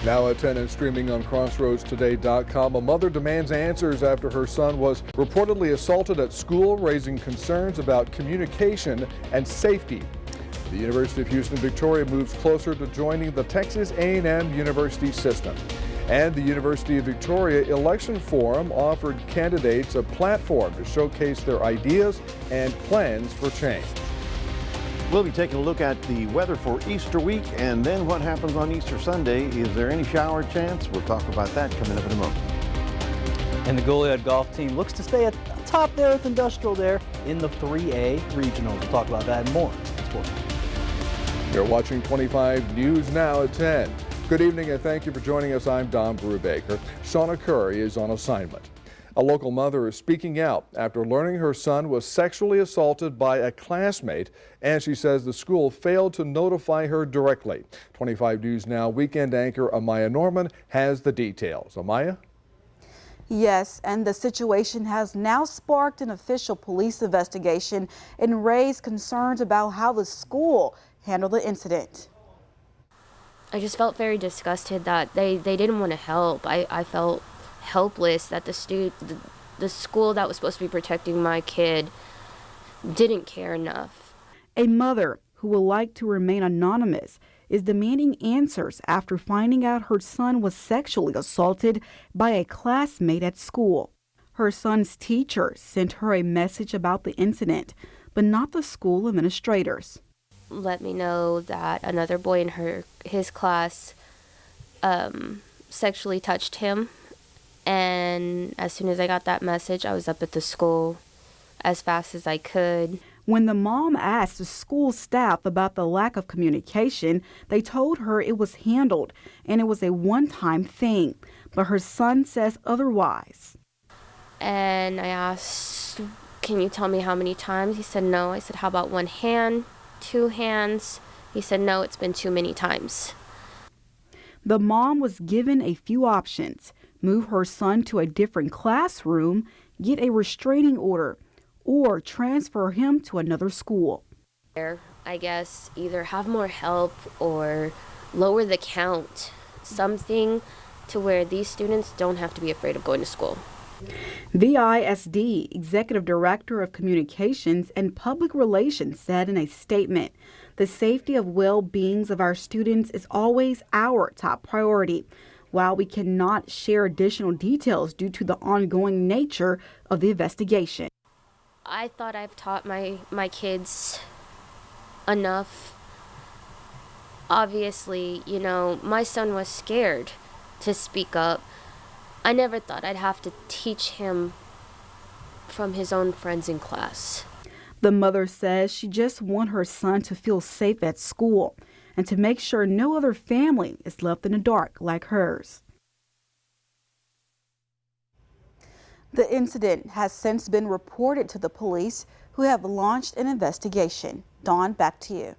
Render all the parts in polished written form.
Now at 10 and streaming on crossroadstoday.com, a mother demands answers after her son was reportedly assaulted at school, raising concerns about communication and safety. The University of Houston Victoria moves closer to joining the Texas A&M University system. And the University of Victoria Election Forum offered candidates a platform to showcase their ideas and plans for change. We'll be taking a look at the weather for Easter week and then what happens on Easter Sunday. Is there any shower chance? We'll talk about that coming up in a moment. And the Goliad golf team looks to stay at the top there with Industrial there in the 3A regionals. We'll talk about that and more in sports. You're watching 25 News Now at 10. Good evening and thank you for joining us. I'm Don Brubaker. Shauna Curry is on assignment. A local mother is speaking out after learning her son was sexually assaulted by a classmate, and she says the school failed to notify her directly. 25 News Now weekend anchor Amaya Norman has the details. Amaya? Yes, and the situation has now sparked an official police investigation and raised concerns about how the school handled the incident. I just felt very disgusted that they didn't want to help. I felt helpless that the school that was supposed to be protecting my kid didn't care enough. A mother who would like to remain anonymous is demanding answers after finding out her son was sexually assaulted by a classmate at school. Her son's teacher sent her a message about the incident, but not the school administrators. Let me know that another boy in his class sexually touched him. And as soon as I got that message, I was up at the school as fast as I could. When the mom asked the school staff about the lack of communication, they told her it was handled and it was a one-time thing. But her son says otherwise. And I asked, can you tell me how many times? He said no. I said, how about one hand, 2 hands? He said, no, it's been too many times. The mom was given a few options: move her son to a different classroom, get a restraining order, or transfer him to another school. I guess either have more help or lower the count, something to where these students don't have to be afraid of going to school. VISD Executive Director of Communications and Public Relations said in a statement, "The safety of well-being of our students is always our top priority. While we cannot share additional details due to the ongoing nature of the investigation." I thought I've taught my kids enough. Obviously, my son was scared to speak up. I never thought I'd have to teach him from his own friends in class. The mother says she just wants her son to feel safe at school and to make sure no other family is left in the dark like hers. The incident has since been reported to the police, who have launched an investigation. Dawn, back to you.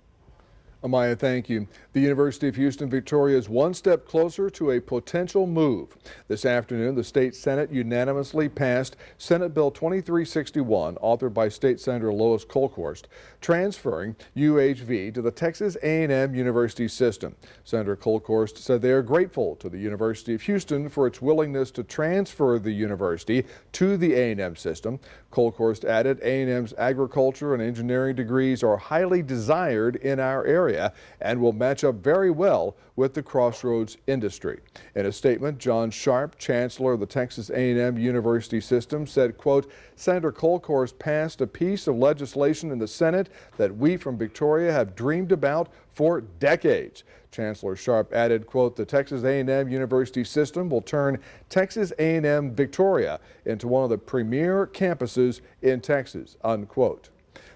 Amaya, thank you. The University of Houston Victoria is one step closer to a potential move. This afternoon, the state Senate unanimously passed Senate Bill 2361, authored by State Senator Lois Kolkhorst, transferring UHV to the Texas A&M University system. Senator Kolkhorst said they are grateful to the University of Houston for its willingness to transfer the university to the A&M system. Kolkhorst added A&M's agriculture and engineering degrees are highly desired in our area and will match up very well with the Crossroads industry. In a statement, John Sharp, Chancellor of the Texas A&M University system, said, quote, "Senator Kolkhorst passed a piece of legislation in the Senate that we from Victoria have dreamed about for decades." Chancellor Sharp added, quote, "The Texas A&M University system will turn Texas A&M Victoria into one of the premier campuses in Texas," unquote.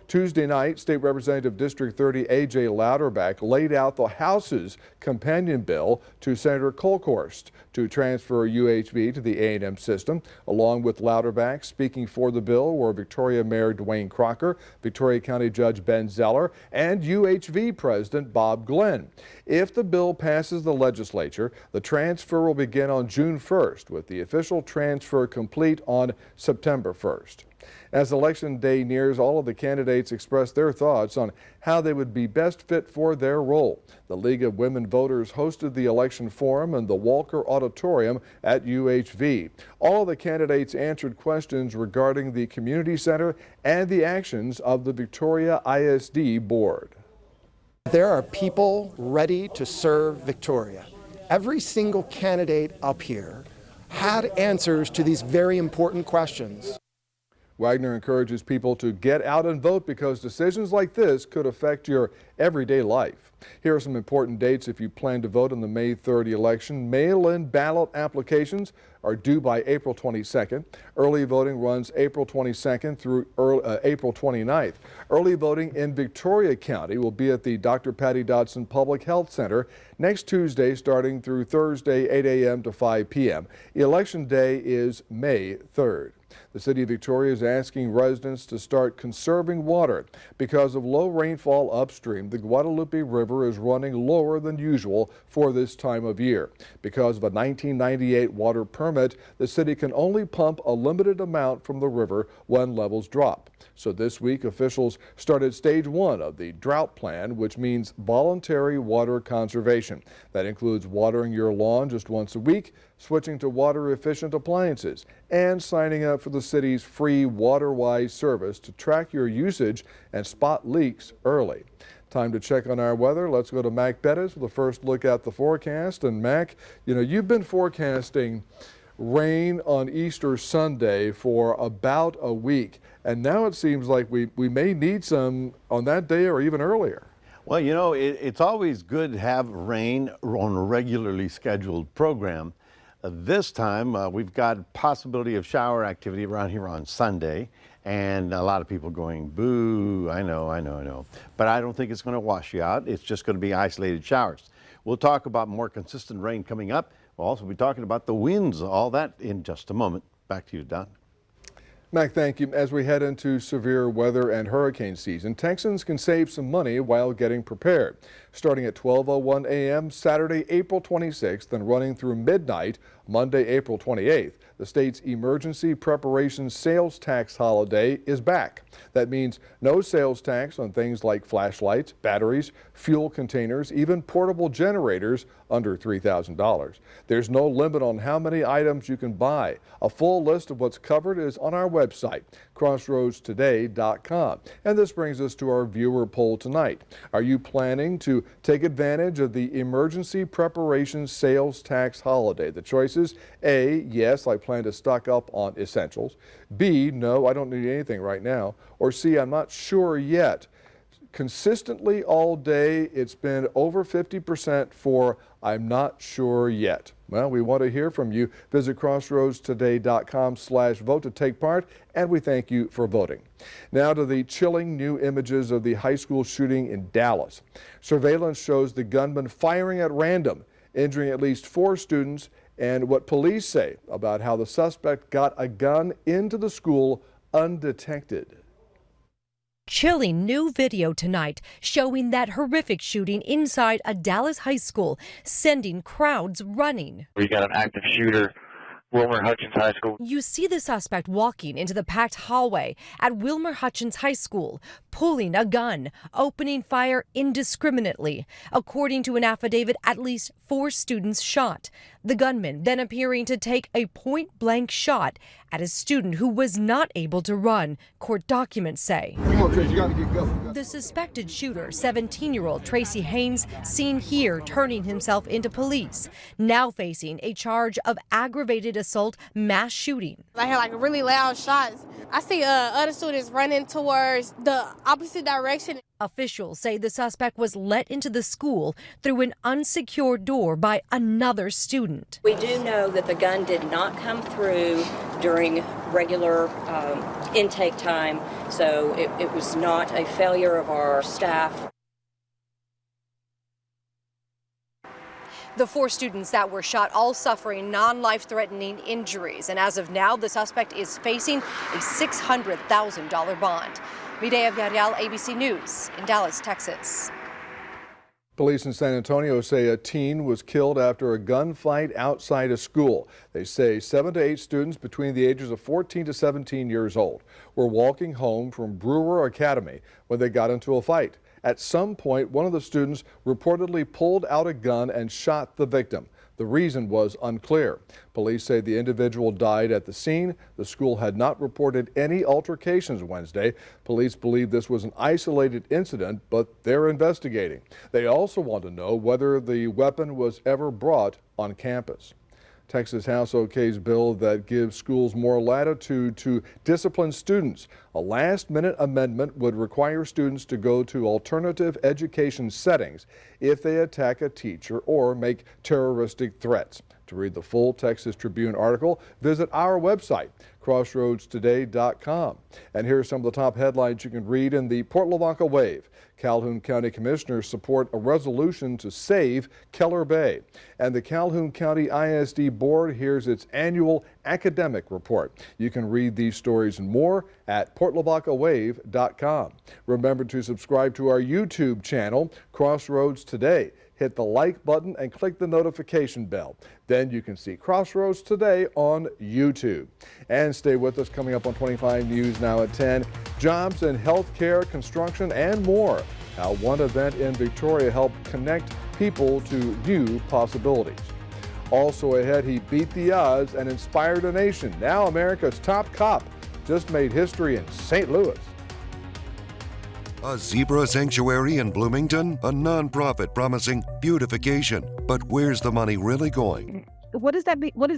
Tuesday night, State Representative District 30 A.J. Louderback laid out the House's companion bill to Senator Kolkhorst to transfer UHV to the A&M system. Along with Louderback, speaking for the bill were Victoria Mayor Dwayne Crocker, Victoria County Judge Ben Zeller, and UHV President Bob Glenn. If the bill passes the legislature, the transfer will begin on June 1st, with the official transfer complete on September 1st. As Election Day nears, all of the candidates expressed their thoughts on how they would be best fit for their role. The League of Women Voters hosted the election forum in the Walker Auditorium at UHV. All of the candidates answered questions regarding the community center and the actions of the Victoria ISD board. There are people ready to serve Victoria. Every single candidate up here had answers to these very important questions. Wagner encourages people to get out and vote because decisions like this could affect your everyday life. Here are some important dates if you plan to vote in the May 3rd election. Mail-in ballot applications are due by April 22nd. Early voting runs April 22nd through April 29th. Early voting in Victoria County will be at the Dr. Patty Dodson Public Health Center next Tuesday starting through Thursday 8 a.m. to 5 p.m. Election Day is May 3rd. The city of Victoria is asking residents to start conserving water. Because of low rainfall upstream, the Guadalupe River is running lower than usual for this time of year. Because of a 1998 water permit, the city can only pump a limited amount from the river when levels drop. So this week, officials started stage 1 of the drought plan, which means voluntary water conservation. That includes watering your lawn just once a week, switching to water-efficient appliances, and signing up for the city's free WaterWise service to track your usage and spot leaks early. Time to check on our weather. Let's go to Mac Bettis with a first look at the forecast. And Mac, you've been forecasting rain on Easter Sunday for about a week, and now it seems like we may need some on that day or even earlier. Well, it's always good to have rain on a regularly scheduled program. This time, we've got possibility of shower activity around here on Sunday, and a lot of people going, boo, I know. But I don't think it's going to wash you out. It's just going to be isolated showers. We'll talk about more consistent rain coming up. We'll also be talking about the winds, all that in just a moment. Back to you, Don. Mac, thank you. As we head into severe weather and hurricane season, Texans can save some money while getting prepared. Starting at 12:01 a.m. Saturday, April 26th and running through midnight Monday, April 28th, the state's emergency preparation sales tax holiday is back. That means no sales tax on things like flashlights, batteries, fuel containers, even portable generators under $3,000. There's no limit on how many items you can buy. A full list of what's covered is on our website, crossroadstoday.com. And this brings us to our viewer poll tonight. Are you planning to take advantage of the emergency preparation sales tax holiday? The choices: A, yes, I plan to stock up on essentials. B, no, I don't need anything right now. Or C, I'm not sure yet. Consistently all day, it's been over 50% for I'm not sure yet. Well, we want to hear from you. Visit crossroadstoday.com/vote to take part, and we thank you for voting. Now to the chilling new images of the high school shooting in Dallas. Surveillance shows the gunman firing at random, injuring at least 4 students, and what police say about how the suspect got a gun into the school undetected. Chilling new video tonight showing that horrific shooting inside a Dallas high school, sending crowds running. We got an active shooter, Wilmer Hutchins High School. You see the suspect walking into the packed hallway at Wilmer Hutchins High School, pulling a gun, opening fire indiscriminately. According to an affidavit, at least 4 students shot. The gunman then appearing to take a point-blank shot at a student who was not able to run, court documents say. Come on, Tracy, you gotta get going. The suspected shooter, 17-year-old Tracy Haynes, seen here turning himself into police, now facing a charge of aggravated assault mass shooting. I heard like really loud shots. I see other students running towards the opposite direction. Officials say the suspect was let into the school through an unsecured door by another student. We do know that the gun did not come through during regular intake time, so it was not a failure of our staff. The 4 students that were shot all suffering non-life-threatening injuries, and as of now, the suspect is facing a $600,000 bond. Midea Villarreal, ABC News in Dallas, Texas. Police in San Antonio say a teen was killed after a gunfight outside a school. They say 7 to 8 students between the ages of 14 to 17 years old were walking home from Brewer Academy when they got into a fight. At some point, one of the students reportedly pulled out a gun and shot the victim. The reason was unclear. Police say the individual died at the scene. The school had not reported any altercations Wednesday. Police believe this was an isolated incident, but they're investigating. They also want to know whether the weapon was ever brought on campus. Texas House okays bill that gives schools more latitude to discipline students. A last-minute amendment would require students to go to alternative education settings if they attack a teacher or make terroristic threats. To read the full Texas Tribune article, visit our website, crossroadstoday.com. And here's some of the top headlines you can read in the Port Lavaca Wave. Calhoun County Commissioners support a resolution to save Keller Bay. And the Calhoun County ISD Board hears its annual academic report. You can read these stories and more at portlavacawave.com. Remember to subscribe to our YouTube channel, Crossroads Today. Hit the like button and click the notification bell. Then you can see Crossroads Today on YouTube. And stay with us. Coming up on 25 News now at 10. Jobs in healthcare, construction, and more. How one event in Victoria helped connect people to new possibilities. Also ahead, he beat the odds and inspired a nation. Now America's top cop just made history in St. Louis. A zebra sanctuary in Bloomington? A nonprofit promising beautification. But where's the money really going? What does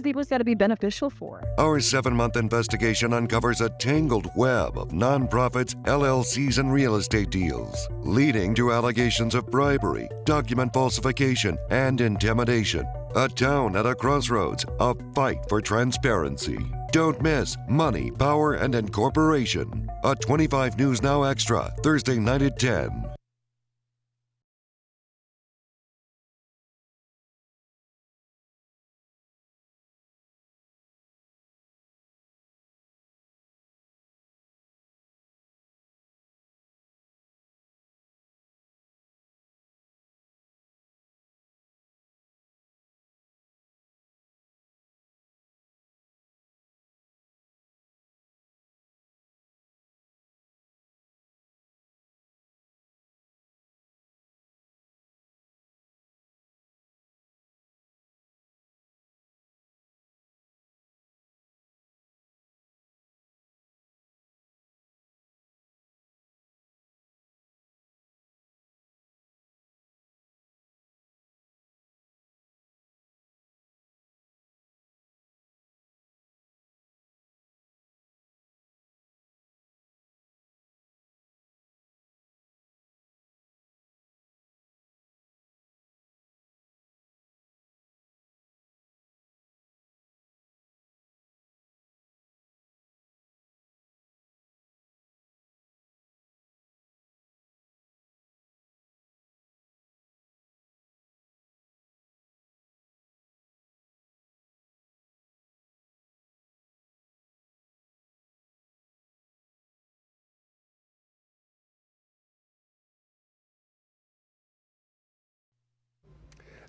zebras got to be beneficial for? Our 7-month investigation uncovers a tangled web of nonprofits, LLCs, and real estate deals, leading to allegations of bribery, document falsification, and intimidation. A town at a crossroads, a fight for transparency. Don't miss Money, Power, and Incorporation. A 25 News Now Extra, Thursday night at 10.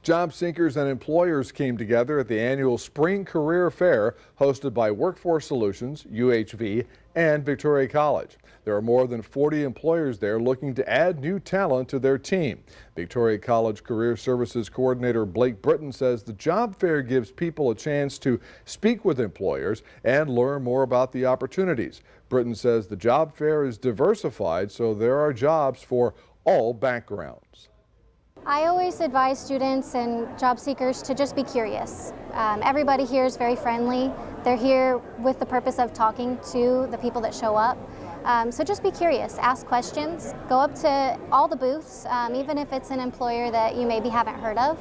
Job seekers and employers came together at the annual Spring Career Fair hosted by Workforce Solutions, UHV, and Victoria College. There are more than 40 employers there looking to add new talent to their team. Victoria College Career Services Coordinator Blake Britton says the job fair gives people a chance to speak with employers and learn more about the opportunities. Britton says the job fair is diversified, so there are jobs for all backgrounds. I always advise students and job seekers to just be curious. Everybody here is very friendly. They're here with the purpose of talking to the people that show up. So just be curious, ask questions, go up to all the booths, even if it's an employer that you maybe haven't heard of.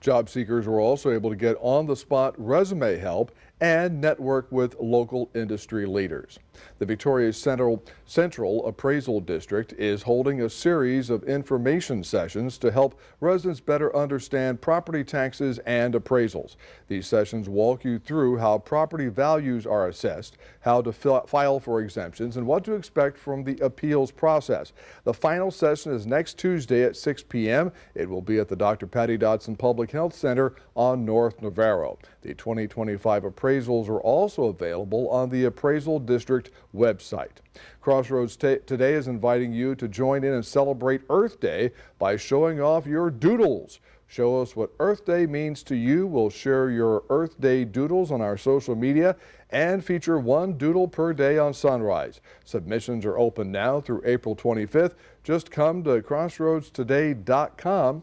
Job seekers were also able to get on-the-spot resume help and network with local industry leaders. The Victoria Central Appraisal District is holding a series of information sessions to help residents better understand property taxes and appraisals. These sessions walk you through how property values are assessed, how to file for exemptions, and what to expect from the appeals process. The final session is next Tuesday at 6 p.m. It will be at the Dr. Patty Dotson Public Health Center on North Navarro. The 2025 appraisals are also available on the Appraisal District website. Crossroads today is inviting you to join in and celebrate Earth Day by showing off your doodles. Show us what Earth Day means to you. We'll share your Earth Day doodles on our social media and feature one doodle per day on Sunrise. Submissions are open now through April 25th. Just come to crossroadstoday.com.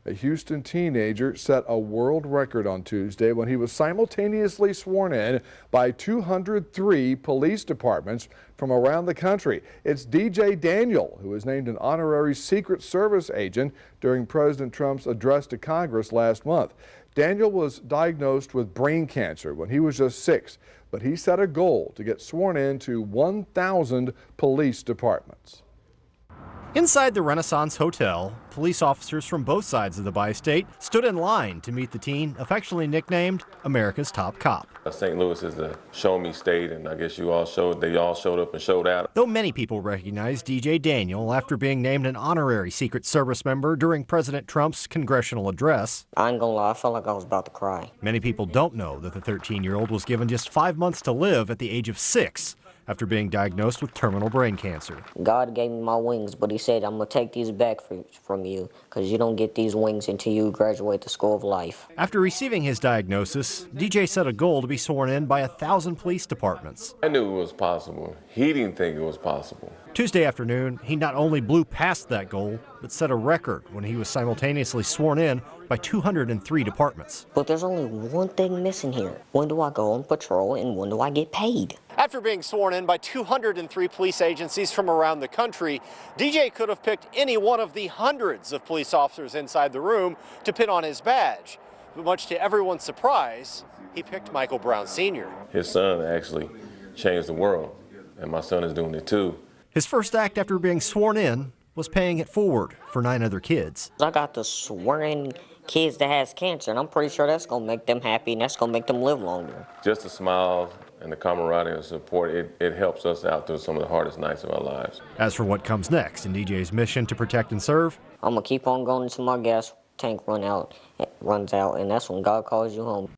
A Houston teenager set a world record on Tuesday when he was simultaneously sworn in by 203 police departments from around the country. It's DJ Daniel, who was named an honorary Secret Service agent during President Trump's address to Congress last month. Daniel was diagnosed with brain cancer when he was just 6, but he set a goal to get sworn in to 1,000 police departments. Inside the Renaissance Hotel, police officers from both sides of the bi-state stood in line to meet the teen affectionately nicknamed America's Top Cop. St. Louis is the show me state, and I guess they all showed up and showed out. Though many people recognize DJ Daniel after being named an honorary Secret Service member during President Trump's congressional address, I ain't gonna lie, I felt like I was about to cry. Many people don't know that the 13-year-old was given just 5 months to live at the age of 6 after being diagnosed with terminal brain cancer. God gave me my wings, but he said, I'm gonna take these back from you, because you don't get these wings until you graduate the school of life. After receiving his diagnosis, DJ set a goal to be sworn in by 1,000 police departments. I knew it was possible. He didn't think it was possible. Tuesday afternoon, he not only blew past that goal, but set a record when he was simultaneously sworn in by 203 departments. But there's only one thing missing here. When do I go on patrol and when do I get paid? After being sworn in by 203 police agencies from around the country, DJ could have picked any one of the hundreds of police officers inside the room to pin on his badge. But much to everyone's surprise, he picked Michael Brown Sr. His son actually changed the world, and my son is doing it too. His first act after being sworn in was paying it forward for 9 other kids. I got the swearing kids that has cancer, and I'm pretty sure that's gonna make them happy and that's gonna make them live longer. Just the smiles and the camaraderie and support, it helps us out through some of the hardest nights of our lives. As for what comes next in DJ's mission to protect and serve, I'm gonna keep on going until my gas tank runs out, and that's when God calls you home.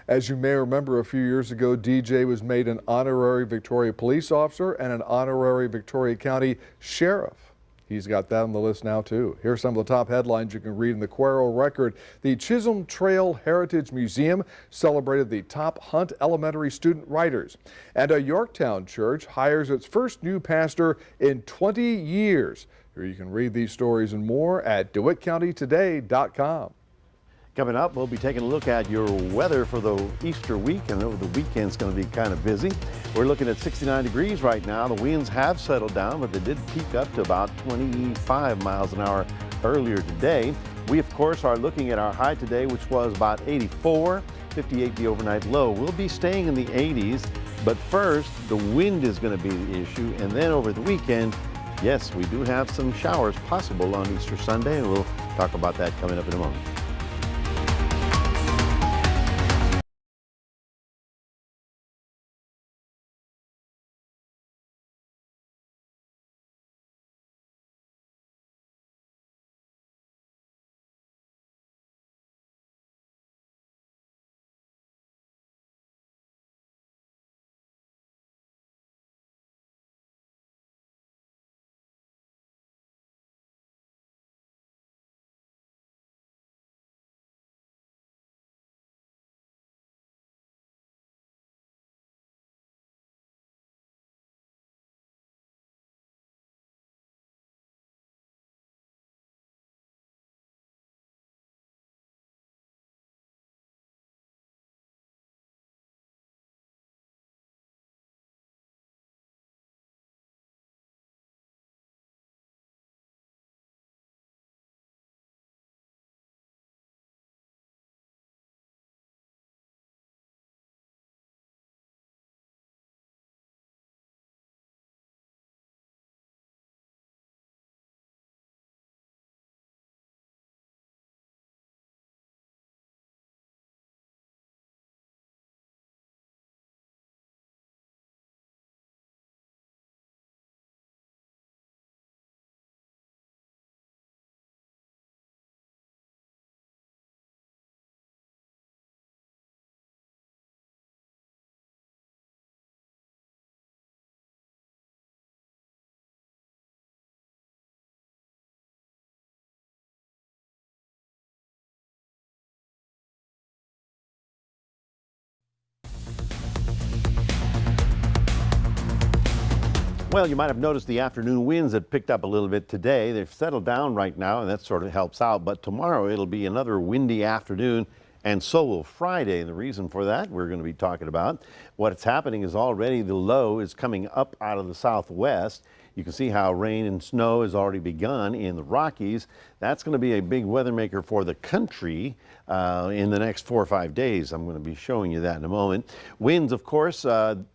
As you may remember, a few years ago, DJ was made an honorary Victoria police officer and an honorary Victoria County sheriff. He's got that on the list now, too. Here's some of the top headlines you can read in the Cuero Record. The Chisholm Trail Heritage Museum celebrated the top Hunt Elementary student writers. And a Yorktown church hires its first new pastor in 20 years. Here you can read these stories and more at DeWittCountyToday.com. Coming up, we'll be taking a look at your weather for the Easter week, and over the weekend it's going to be kind of busy. We're looking at 69 degrees right now. The winds have settled down, but they did peak up to about 25 miles an hour earlier today. We, of course, are looking at our high today, which was about 84, 58 the overnight low. We'll be staying in the 80s, but first, the wind is going to be the issue, and then over the weekend, yes, we do have some showers possible on Easter Sunday, and we'll talk about that coming up in a moment. Well, you might have noticed the afternoon winds that picked up a little bit today. They've settled down right now, and that sort of helps out. But tomorrow it'll be another windy afternoon, and so will Friday. And the reason for that we're going to be talking about. What's happening is already the low is coming up out of the southwest. You can see how rain and snow has already begun in the Rockies. That's going to be a big weather maker for the country in the next 4 or 5 days. I'm going to be showing you that in a moment. Winds, of course,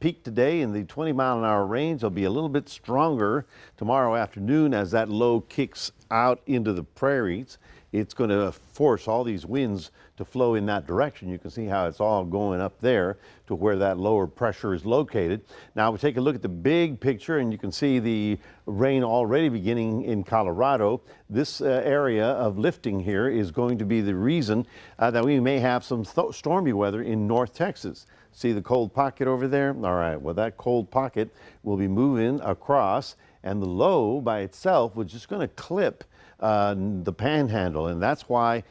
peak today in the 20-mile-an-hour range. They'll be a little bit stronger tomorrow afternoon as that low kicks out into the prairies. It's going to force all these winds to flow in that direction. You can see how it's all going up there to where that lower pressure is located. Now we take a look at the big picture, and you can see the rain already beginning in Colorado. This area of lifting here is going to be the reason that we may have some stormy weather in North Texas. See the cold pocket over there? All right, well, that cold pocket will be moving across, and the low by itself was just going to clip the panhandle, and that's why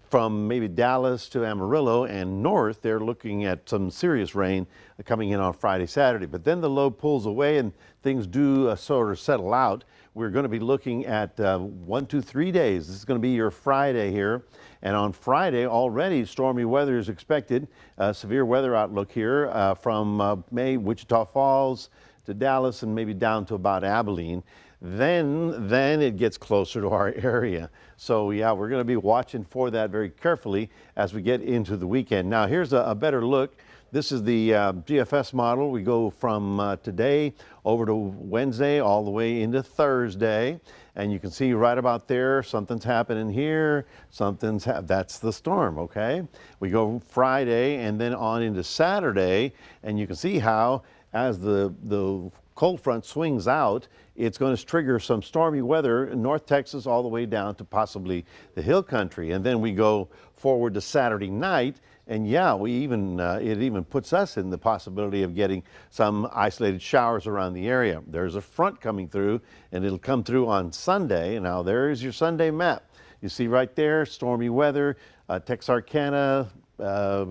from maybe Dallas to Amarillo and north, they're looking at some serious rain coming in on Friday, Saturday. But then the low pulls away and things do sort of settle out. We're going to be looking at 1, 2, 3 days. This is going to be your Friday here. And on Friday, already stormy weather is expected. Severe weather outlook here from Wichita Falls to Dallas and maybe down to about Abilene. Then it gets closer to our area. So yeah, we're going to be watching for that very carefully as we get into the weekend. Now here's a better look. This is the GFS model. We go from today over to Wednesday all the way into Thursday. And you can see right about there, something's happening here, that's the storm, okay? We go Friday and then on into Saturday, and you can see how as the cold front swings out, it's going to trigger some stormy weather in North Texas all the way down to possibly the hill country. And then we go forward to Saturday night, and yeah, it even puts us in the possibility of getting some isolated showers around the area. There's a front coming through, and it'll come through on Sunday. Now there's your Sunday map. You see right there, stormy weather, Texarkana,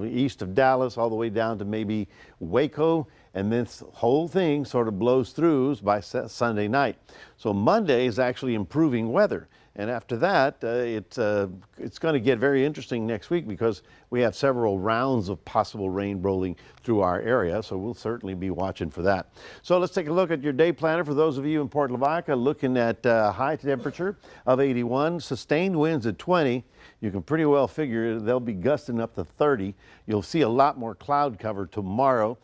east of Dallas, all the way down to maybe Waco. And this whole thing sort of blows through by Sunday night. So Monday is actually improving weather. And after that, it's going to get very interesting next week because we have several rounds of possible rain rolling through our area. So we'll certainly be watching for that. So let's take a look at your day planner. For those of you in Port Lavaca, looking at high temperature of 81, sustained winds at 20. You can pretty well figure they'll be gusting up to 30. You'll see a lot more cloud cover tomorrow.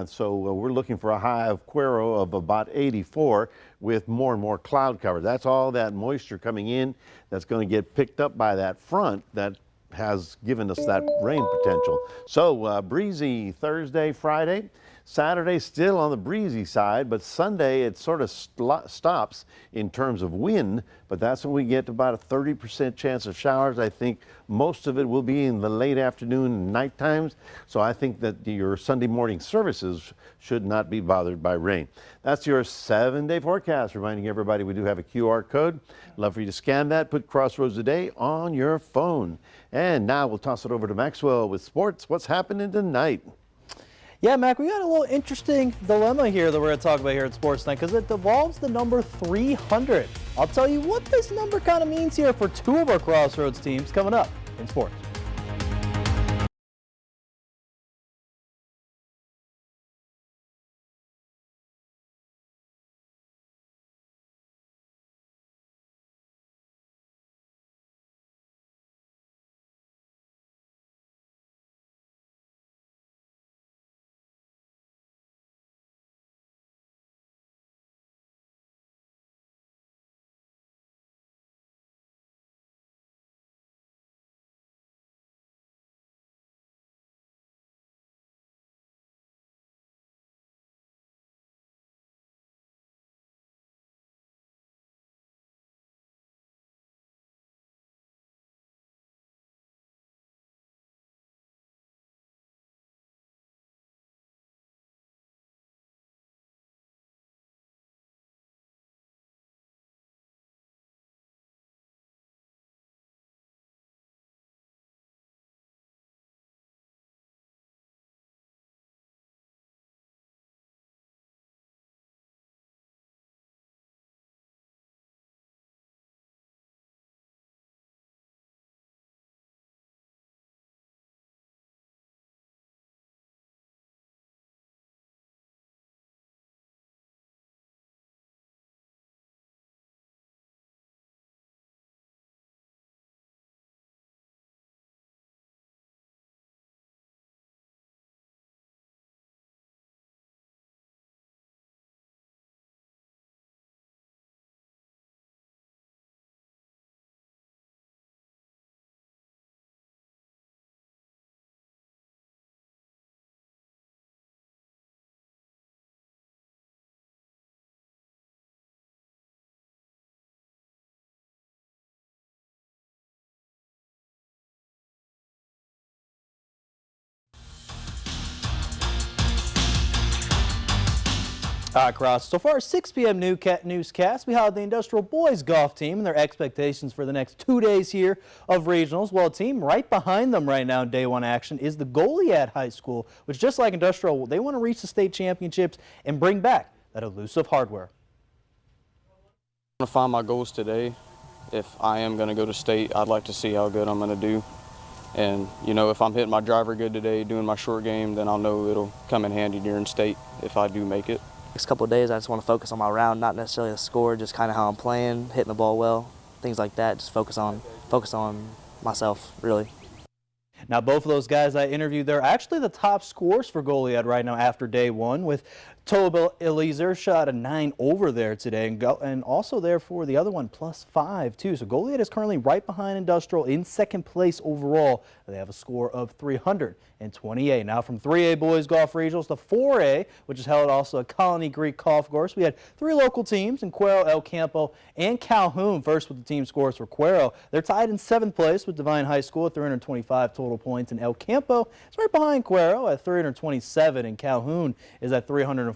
So we're looking for a high of Cuero of about 84 with more and more cloud cover. That's all that moisture coming in that's going to get picked up by that front that has given us that rain potential. So breezy Thursday, Friday. Saturday still on the breezy side, but Sunday it sort of stops in terms of wind, but that's when we get about a 30% chance of showers. I think most of it will be in the late afternoon and night times, so I think that your Sunday morning services should not be bothered by rain. That's your 7-day forecast, reminding everybody we do have a QR code. Love for you to scan that, put Crossroads Today on your phone. And now we'll toss it over to Maxwell with sports. What's happening tonight? Yeah, Mac, we got a little interesting dilemma here that we're going to talk about here at Sports Night because it involves the number 300. I'll tell you what this number kind of means here for two of our Crossroads teams coming up in sports. All right, Cross. So far, 6 p.m. newscast, we have the Industrial Boys golf team and their expectations for the next 2 days here of regionals. Well, a team right behind them right now in day one action is the Goliad High School, which just like Industrial, they want to reach the state championships and bring back that elusive hardware. I'm going to find my goals today. If I am going to go to state, I'd like to see how good I'm going to do. And, you know, if I'm hitting my driver good today, doing my short game, then I'll know it'll come in handy during state if I do make it. Next couple of days, I just want to focus on my round, not necessarily the score, just kind of how I'm playing, hitting the ball well, things like that. Just focus on myself, really. Now, both of those guys I interviewed, they're actually the top scorers for Goliad right now after day one, with Toba Eliezer shot a 9 over there today, and also there for the other one, +5 too. So Goliad is currently right behind Industrial in second place overall. They have a score of 328. Now from 3A boys golf regionals to 4A, which is held also at Colony Creek Golf Course, we had 3 local teams in Cuero, El Campo, and Calhoun. First with the team scores for Cuero. They're tied in 7th place with Divine High School at 325 total points, and El Campo is right behind Cuero at 327, and Calhoun is at 344.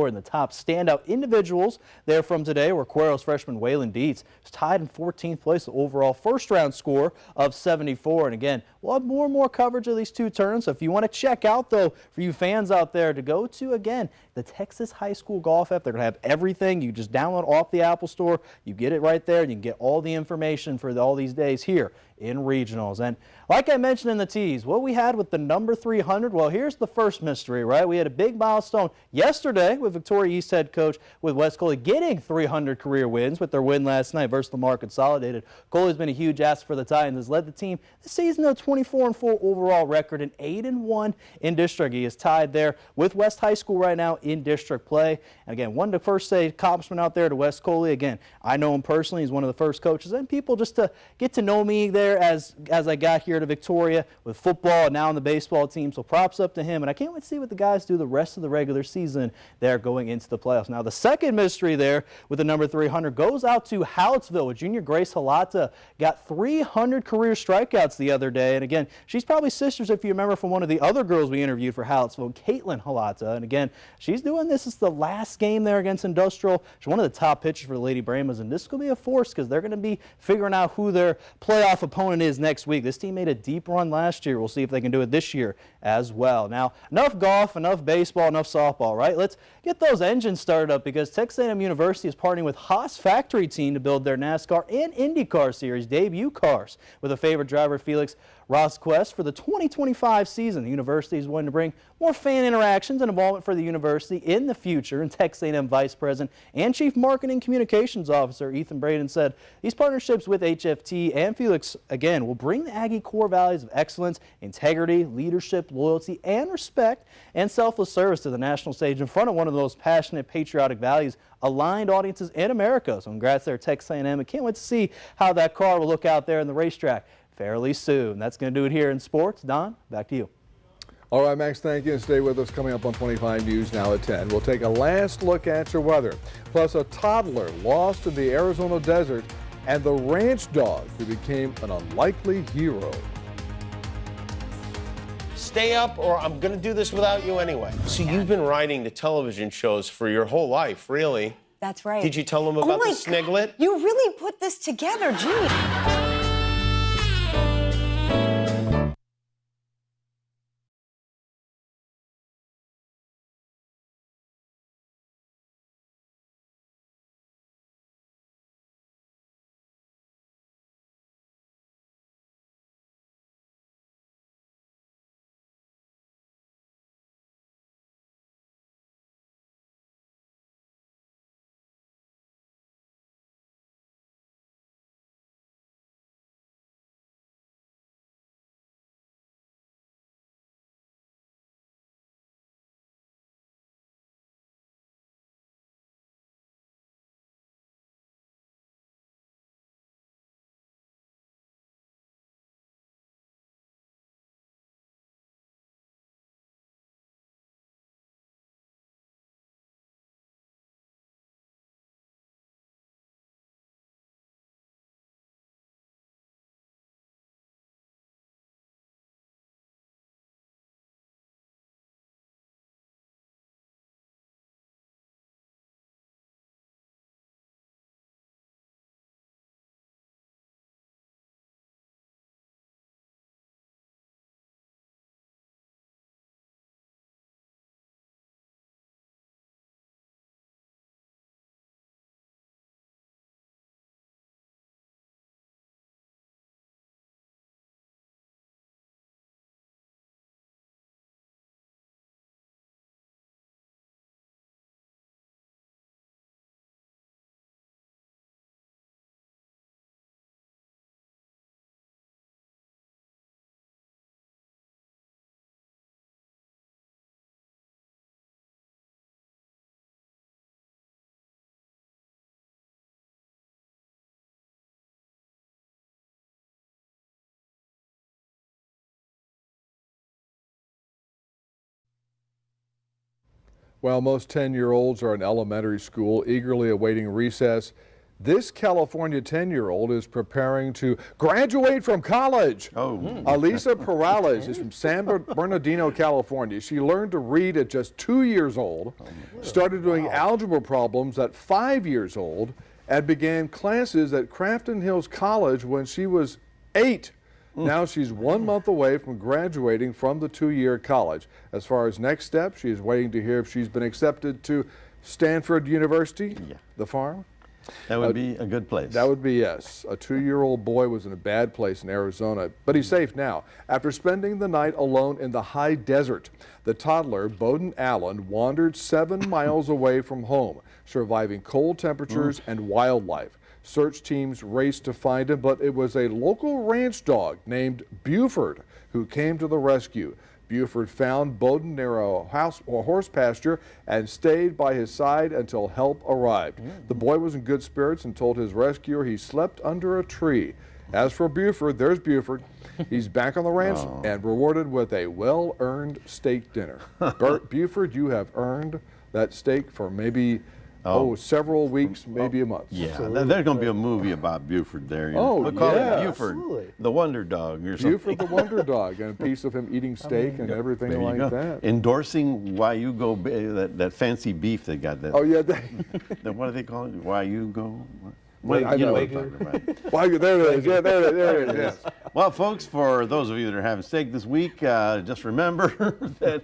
And the top standout individuals there from today were Cuero's freshman Waylon Dietz, who's tied in 14th place with overall first round score of 74. And again, we'll have more and more coverage of these 2 turns. So if you want to check out, though, for you fans out there, to go to, again, the Texas High School Golf app. They're going to have everything. You just download off the Apple Store. You get it right there, and you can get all the information for all these days here in regionals. And like I mentioned in the tease, what we had with the number 300, well, here's the first mystery, right? We had a big milestone yesterday with Victoria East head coach with West Coley getting 300 career wins with their win last night versus Lamar Consolidated. Coley's been a huge asset for the Titans, has led the team this season to a 24-4 overall record and 8-1 in district. He is tied there with West High School right now in district play. And again, one of the first accomplishment out there to West Coley. Again, I know him personally. He's one of the first coaches, and people just to get to know me there as I got here to Victoria with football and now on the baseball team. So props up to him, and I can't wait to see what the guys do the rest of the regular season there going into the playoffs. Now the second mystery there with the number 300 goes out to Hallettsville with junior Grace Halata. Got 300 career strikeouts the other day, and again, she's probably sisters if you remember from one of the other girls we interviewed for Hallettsville, Caitlin Halata. And again, she's doing this. It's the last game there against Industrial. She's one of the top pitchers for the Lady Brahmas, and this is going to be a force because they're going to be figuring out who their playoff opponent is next week. This team made a deep run last year. We'll see if they can do it this year as well. Now, enough golf, enough baseball, enough softball, right? Let's get those engines started up because Texas A&M University is partnering with Haas Factory Team to build their NASCAR and IndyCar Series debut cars with a favorite driver, Felix Rosquest, for the 2025 season. The university is wanting to bring more fan interactions and involvement for the university in the future. And Texas A&M Vice President and Chief Marketing Communications Officer Ethan Braden said these partnerships with HFT and Felix, again, will bring the Aggie core values of excellence, integrity, leadership, loyalty, and respect, and selfless service to the national stage in front of one of the most passionate, patriotic values aligned audiences in America. So congrats there, Texas A&M. I can't wait to see how that car will look out there in the racetrack fairly soon. That's going to do it here in sports. Don, back to you. All right, Max, thank you. And stay with us. Coming up on 25 News now at 10. We'll take a last look at your weather. Plus, a toddler lost in the Arizona desert and the ranch dog who became an unlikely hero. Stay up or I'm going to do this without you anyway. So you've been writing the television shows for your whole life, really. That's right. Did you tell them about the sniglet? You really put this together, gee. Well, most 10-year-olds are in elementary school, eagerly awaiting recess. This California 10-year-old is preparing to graduate from college. Alisa Perales is from San Bernardino, California. She learned to read at just 2 years old, started doing algebra problems at 5 years old, and began classes at Crafton Hills College when she was 8. Now she's 1 month away from graduating from the 2-year college. As far as next steps, she is waiting to hear if she's been accepted to Stanford University, the farm. That would be a good place. That would be, yes. A 2-year-old boy was in a bad place in Arizona, but he's safe now. After spending the night alone in the high desert, the toddler, Bowden Allen, wandered 7 miles away from home, surviving cold temperatures and wildlife. Search teams raced to find him, but it was a local ranch dog named Buford who came to the rescue. Buford found Bowden near a horse pasture and stayed by his side until help arrived. The boy was in good spirits and told his rescuer he slept under a tree. As for Buford, there's Buford. He's back on the ranch and rewarded with a well-earned steak dinner. Buford, you have earned that steak for maybe several weeks, maybe a month. Yeah, there's going to be a movie about Buford there. You know? We'll call it Buford, the Wonder Dog or something. Buford the Wonder Dog, and a piece of him eating steak and everything like that. Endorsing Wayugo, that fancy beef they got. That, oh, yeah. What do they call it? Wayugo? I know what I'm talking about. Well, there it is. Yeah, there it is. Yes. Well, folks, for those of you that are having steak this week, just remember that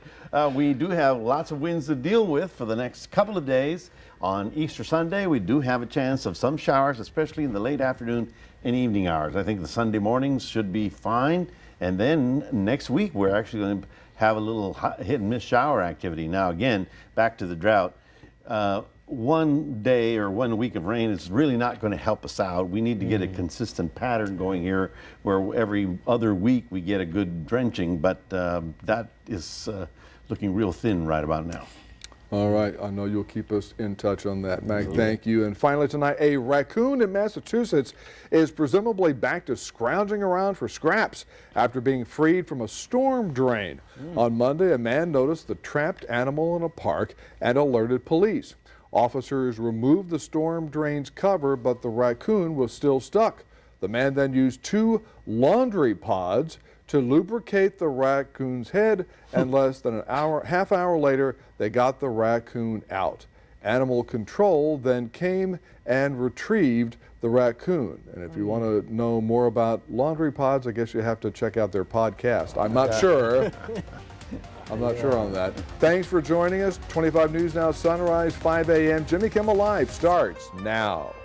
we do have lots of winds to deal with for the next couple of days. On Easter Sunday, we do have a chance of some showers, especially in the late afternoon and evening hours. I think the Sunday mornings should be fine. And then next week, we're actually going to have a little hit and miss shower activity. Now, again, back to the drought. 1 day or 1 week of rain is really not going to help us out. We need to get a consistent pattern going here where every other week we get a good drenching, but that is looking real thin right about now. All right, I know you'll keep us in touch on that, Mac. Thank you. And finally tonight, a raccoon in Massachusetts is presumably back to scrounging around for scraps after being freed from a storm drain. On Monday, a man noticed the trapped animal in a park and alerted police. Officers removed the storm drain's cover, but the raccoon was still stuck. The man then used 2 laundry pods to lubricate the raccoon's head, and less than half hour later, they got the raccoon out. Animal control then came and retrieved the raccoon. And if you want to know more about laundry pods, I guess you have to check out their podcast. I'm not sure. I'm not sure on that. Thanks for joining us. 25 News Now Sunrise, 5 a.m. Jimmy Kimmel Live starts now.